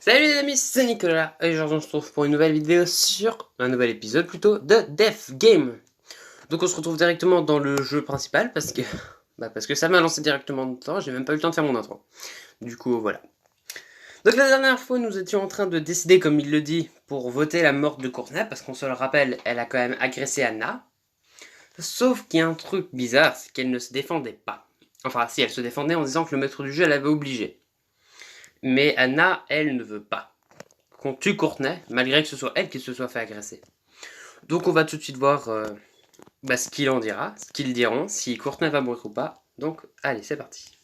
Salut les amis, c'est Nicolas et aujourd'hui on se retrouve pour une nouvelle vidéo sur un nouvel épisode plutôt de Death Game. Donc on se retrouve directement dans le jeu principal parce que ça m'a lancé directement dedans, j'ai même pas eu le temps de faire mon intro. Du coup voilà. Donc la dernière fois nous étions en train de décider comme il le dit pour voter la mort de Courtney parce qu'on se le rappelle, elle a quand même agressé Anna. Sauf qu'il y a un truc bizarre, c'est qu'elle ne se défendait pas. Enfin si, elle se défendait en disant que le maître du jeu l'avait obligée. Mais Anna, elle ne veut pas qu'on tue Courtney, malgré que ce soit elle qui se soit fait agresser. Donc on va tout de suite voir ce qu'il en dira, ce qu'ils diront, si Courtney va mourir ou pas. Donc allez, c'est parti.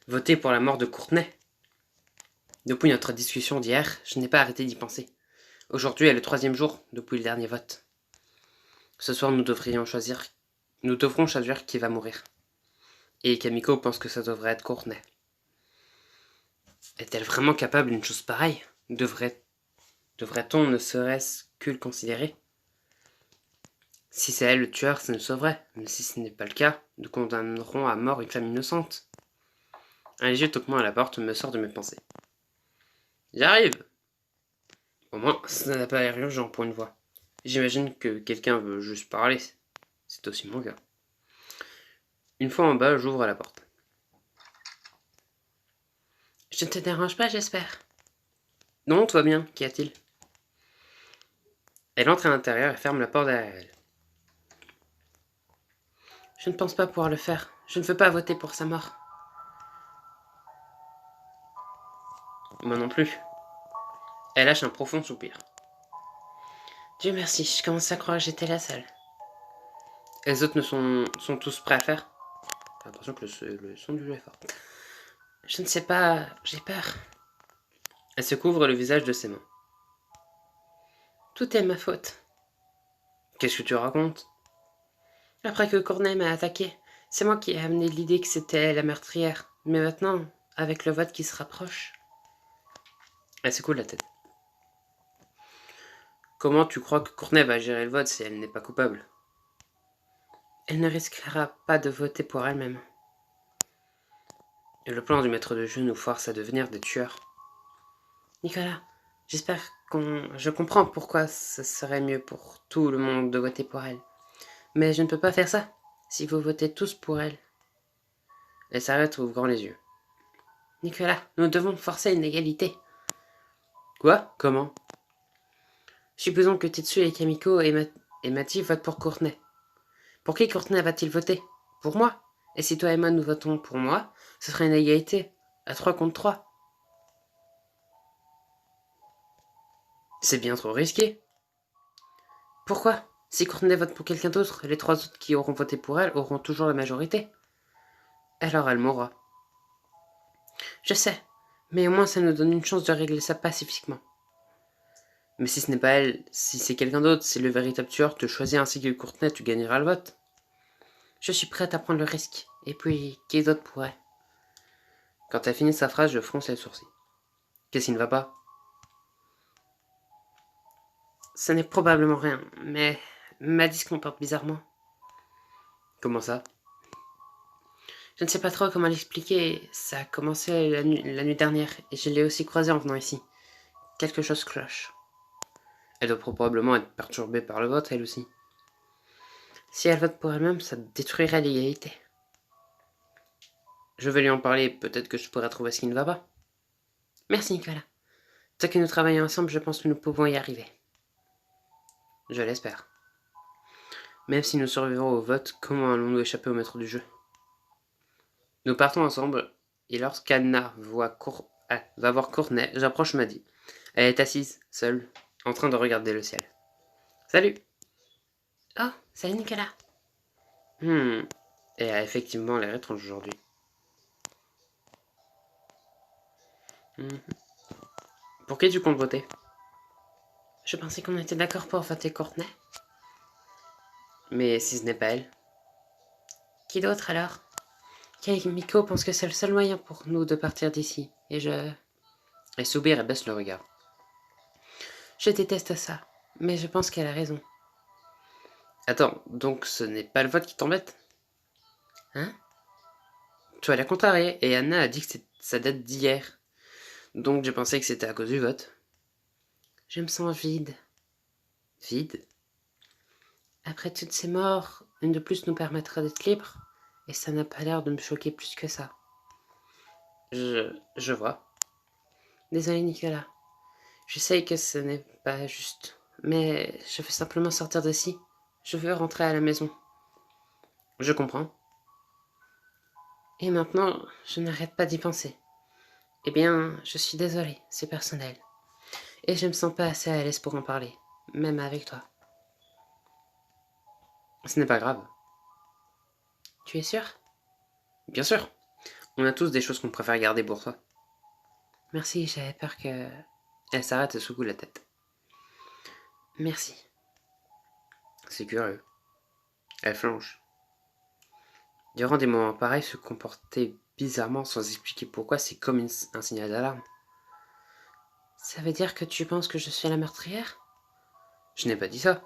Voter pour la mort de Courtney. Depuis notre discussion d'hier, je n'ai pas arrêté d'y penser. Aujourd'hui est le 3e jour depuis le dernier vote. Ce soir nous devrons choisir qui va mourir. Et Kamiko pense que ça devrait être Courtney. Est-elle vraiment capable d'une chose pareille? Devrait-on ne serait-ce que le considérer? Si c'est elle le tueur, ça nous sauverait. Mais si ce n'est pas le cas, nous condamnerons à mort une femme innocente. Un léger toquement à la porte me sort de mes pensées. J'arrive. Au moins, ça n'a pas l'air urgent pour une voix. J'imagine que quelqu'un veut juste parler. C'est aussi mon cas. Une fois en bas, j'ouvre la porte. Je ne te dérange pas, j'espère. Non, tout va bien. Qu'y a-t-il? Elle entre à l'intérieur et ferme la porte derrière elle. Je ne pense pas pouvoir le faire. Je ne veux pas voter pour sa mort. Moi non plus. Elle lâche un profond soupir. Dieu merci, je commence à croire que j'étais la seule. Les autres sont tous prêts à faire. J'ai l'impression que le son du jeu est fort. Je ne sais pas, j'ai peur. Elle se couvre le visage de ses mains. Tout est ma faute. Qu'est-ce que tu racontes? Après que Corneille m'a attaqué, c'est moi qui ai amené l'idée que c'était la meurtrière. Mais maintenant, avec le vote qui se rapproche... Elle secoue la tête. Comment tu crois que Courtney va gérer le vote si elle n'est pas coupable? Elle ne risquera pas de voter pour elle-même. Et le plan du maître de jeu nous force à devenir des tueurs. Nicolas, je comprends pourquoi ce serait mieux pour tout le monde de voter pour elle. Mais je ne peux pas faire ça, si vous votez tous pour elle. Elle s'arrête, ouvrant les yeux. Nicolas, nous devons forcer une égalité. Quoi? Comment? Supposons que Tetsu et Kamiko et Mati votent pour Courtney. Pour qui Courtney va-t-il voter? Pour moi? Et si toi et moi nous votons pour moi, ce sera une égalité, à 3 contre 3. C'est bien trop risqué. Pourquoi? Si Courtney vote pour quelqu'un d'autre, les 3 autres qui auront voté pour elle auront toujours la majorité. Alors elle mourra. Je sais, mais au moins ça nous donne une chance de régler ça pacifiquement. Mais si ce n'est pas elle, si c'est quelqu'un d'autre, si le véritable tueur te choisit ainsi que Courtney, tu gagneras le vote. Je suis prête à prendre le risque. Et puis, qui d'autre pourrait? Quand elle finit sa phrase, je fronce les sourcils. Qu'est-ce qui ne va pas? Ce n'est probablement rien, mais Maddy se comporte bizarrement. Comment ça? Je ne sais pas trop comment l'expliquer, ça a commencé la nuit dernière, et je l'ai aussi croisée en venant ici. Quelque chose cloche. Elle doit probablement être perturbée par le vote, elle aussi. Si elle vote pour elle-même, ça détruirait l'égalité. Je vais lui en parler, peut-être que je pourrai trouver ce qui ne va pas. Merci Nicolas. Tant que nous travaillons ensemble, je pense que nous pouvons y arriver. Je l'espère. Même si nous survivons au vote, comment allons-nous échapper au maître du jeu? Nous partons ensemble, et lorsqu'Anna va voir Courtney, j'approche Maddy. Elle est assise, seule, en train de regarder le ciel. Salut! Oh, salut Nicolas! Et elle a effectivement l'air étrange aujourd'hui. Pour qui tu comptes voter? Je pensais qu'on était d'accord pour voter Courtney. Mais si ce n'est pas elle? Qui d'autre alors? Miko pense que c'est le seul moyen pour nous de partir d'ici. Elle soupire et baisse le regard. Je déteste ça, mais je pense qu'elle a raison. Attends, donc ce n'est pas le vote qui t'embête? Hein? Toi, l'as contrarié, et Anna a dit que ça date d'hier. Donc j'ai pensé que c'était à cause du vote. Je me sens vide. Vide? Après toutes ces morts, une de plus nous permettra d'être libres, et ça n'a pas l'air de me choquer plus que ça. Je vois. Désolé Nicolas. Je sais que ce n'est pas juste, mais je veux simplement sortir d'ici. Je veux rentrer à la maison. Je comprends. Et maintenant, je n'arrête pas d'y penser. Eh bien, je suis désolée, c'est personnel. Et je me sens pas assez à l'aise pour en parler, même avec toi. Ce n'est pas grave. Tu es sûr? Bien sûr. On a tous des choses qu'on préfère garder pour toi. Merci, j'avais peur que... Elle s'arrête et secoue la tête. Merci. C'est curieux. Elle flanche. Durant des moments pareils, se comporter bizarrement sans expliquer pourquoi, c'est comme un signal d'alarme. Ça veut dire que tu penses que je suis la meurtrière? Je n'ai pas dit ça.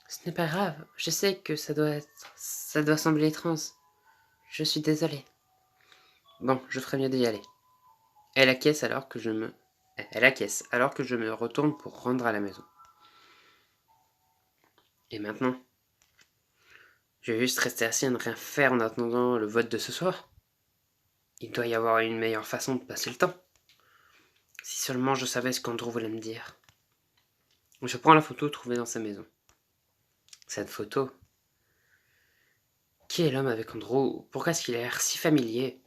Ce n'est pas grave, je sais que ça doit sembler étrange. Je suis désolée. Bon, je ferais mieux d'y aller. Elle acquiesce alors que je me retourne pour rendre à la maison. Et maintenant? Je vais juste rester assis à ne rien faire en attendant le vote de ce soir. Il doit y avoir une meilleure façon de passer le temps. Si seulement je savais ce qu'Andrew voulait me dire. Je prends la photo trouvée dans sa maison. Cette photo. Qui est l'homme avec Andrew? Pourquoi est-ce qu'il a l'air si familier?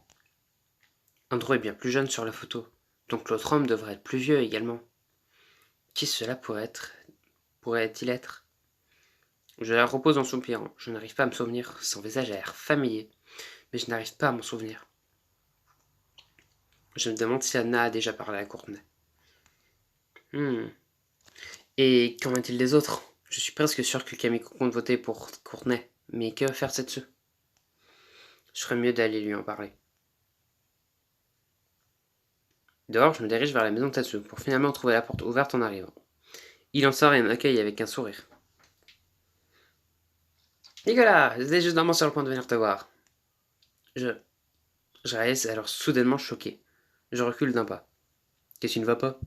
Andrew est bien plus jeune sur la photo, donc l'autre homme devrait être plus vieux également. Qui cela pourrait-il être? Je la repose en soupirant. Je n'arrive pas à me souvenir. Son visage a l'air familier, mais je n'arrive pas à m'en souvenir. Je me demande si Anna a déjà parlé à Courtenay. Et qu'en est-il des autres? Je suis presque sûr que Kamiko compte voter pour Courtenay, mais que va faire Setsu? Je ferais mieux d'aller lui en parler. Dehors, je me dirige vers la maison de Tetsu pour finalement trouver la porte ouverte en arrivant. Il en sort et m'accueille avec un sourire. Nicolas, j'étais justement sur le point de venir te voir. Je réalise alors soudainement choqué. Je recule d'un pas. Qu'est-ce qui ne va pas?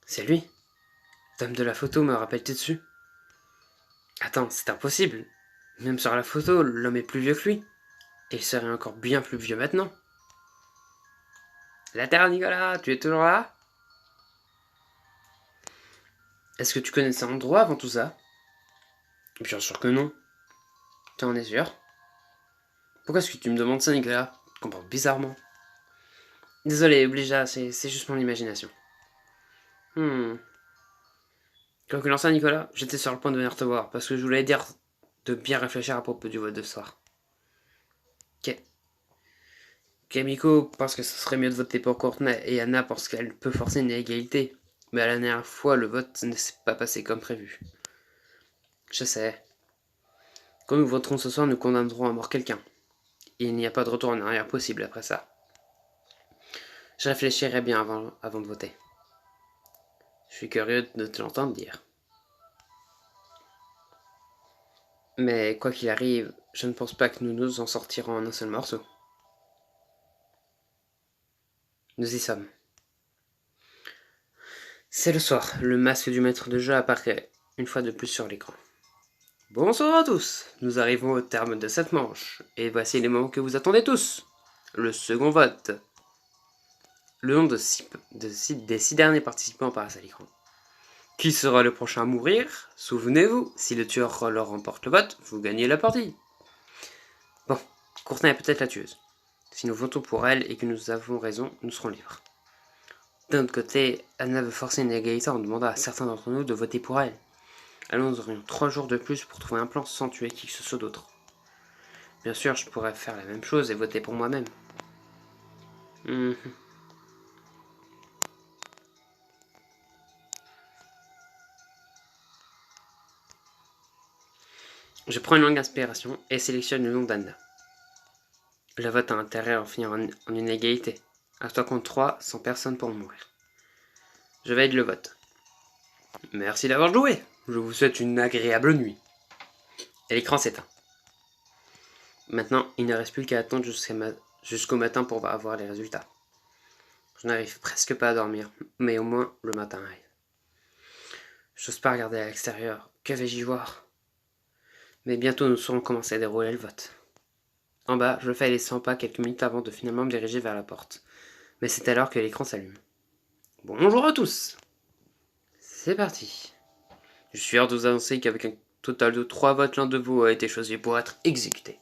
C'est lui. L'homme de la photo me rappelle Tetsu. Attends, c'est impossible. Même sur la photo, l'homme est plus vieux que lui. Et il serait encore bien plus vieux maintenant. La Terre, Nicolas, tu es toujours là? Est-ce que tu connaissais Andrew avant tout ça? Bien sûr que non. Tu en es sûr? Pourquoi est-ce que tu me demandes ça, Nicolas? Tu te comportes bizarrement. Désolé, Obligea, c'est juste mon imagination. Quoi qu'il en soit, Nicolas, j'étais sur le point de venir te voir, parce que je voulais dire de bien réfléchir à propos du vote de ce soir. Kamiko pense que ce serait mieux de voter pour Courtenay, et Anna pense qu'elle peut forcer une égalité. Mais à la dernière fois, le vote ne s'est pas passé comme prévu. Je sais. Quand nous voterons ce soir, nous condamnerons à mort quelqu'un. Et il n'y a pas de retour en arrière possible après ça. Je réfléchirai bien avant de voter. Je suis curieux de te l'entendre dire. Mais quoi qu'il arrive, je ne pense pas que nous nous en sortirons en un seul morceau. Nous y sommes. C'est le soir. Le masque du maître de jeu apparaît une fois de plus sur l'écran. Bonsoir à tous. Nous arrivons au terme de cette manche. Et voici les moments que vous attendez tous. Le second vote. Le nom des 6 derniers participants apparaissent à l'écran. Qui sera le prochain à mourir? Souvenez-vous, si le tueur leur remporte le vote, vous gagnez la partie. Bon, Courtenay est peut-être la tueuse. Si nous votons pour elle et que nous avons raison, nous serons libres. D'un autre côté, Anna veut forcer une égalité en demandant à certains d'entre nous de voter pour elle. Alors nous aurions 3 jours de plus pour trouver un plan sans tuer qui que ce soit d'autre. Bien sûr, je pourrais faire la même chose et voter pour moi-même. Je prends une longue inspiration et sélectionne le nom d'Anna. Le vote a intérêt à en finir en une égalité. À 3 contre 3, sans personne pour mourir. Je valide le vote. Merci d'avoir joué. Je vous souhaite une agréable nuit. Et l'écran s'éteint. Maintenant, il ne reste plus qu'à attendre jusqu'au matin pour avoir les résultats. Je n'arrive presque pas à dormir, mais au moins le matin arrive. J'ose pas regarder à l'extérieur, que vais-je y voir? Mais bientôt nous saurons commencer à dérouler le vote. En bas, je fais les 100 pas quelques minutes avant de finalement me diriger vers la porte. Mais c'est alors que l'écran s'allume. Bonjour à tous! C'est parti. Je suis heureux de vous annoncer qu'avec un total de 3 votes, l'un de vous a été choisi pour être exécuté.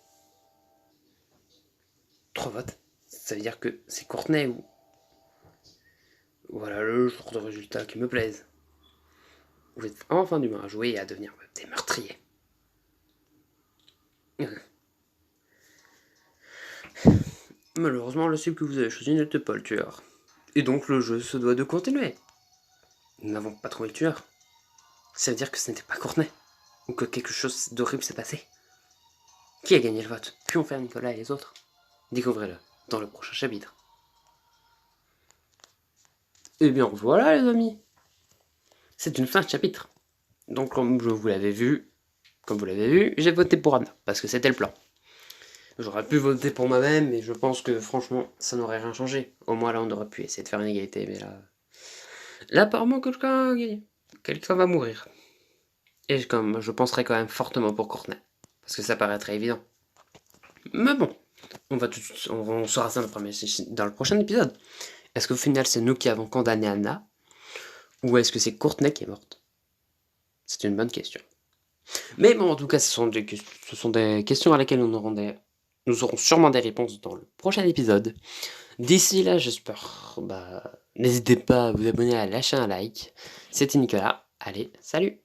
3 votes? Ça veut dire que c'est Courtenay ou... Voilà le genre de résultat qui me plaise. Vous êtes enfin d'humeur à jouer et à devenir des meurtriers. Malheureusement, le cible que vous avez choisi n'était pas le tueur. Et donc le jeu se doit de continuer. Nous n'avons pas trouvé le tueur. Ça veut dire que ce n'était pas Courtenay. Ou que quelque chose d'horrible s'est passé. Qui a gagné le vote? Puis on fait Nicolas et les autres. Découvrez-le dans le prochain chapitre. Et bien voilà les amis. C'est une fin de chapitre. Donc comme vous l'avez vu, j'ai voté pour Anna, parce que c'était le plan. J'aurais pu voter pour moi-même, mais je pense que franchement, ça n'aurait rien changé. Au moins là, on aurait pu essayer de faire une égalité, mais là... Là, apparemment, quelqu'un a gagné. Quelqu'un va mourir. Et comme je penserais quand même fortement pour Courtenay, parce que ça paraîtrait évident. Mais bon, on saura ça dans le prochain épisode. Est-ce qu'au final, c'est nous qui avons condamné Anna, ou est-ce que c'est Courtenay qui est morte? C'est une bonne question. Mais bon, en tout cas, ce sont des questions à laquelle nous aurons sûrement des réponses dans le prochain épisode. D'ici là, j'espère, n'hésitez pas à vous abonner, à lâcher un like. C'était Nicolas. Allez, salut!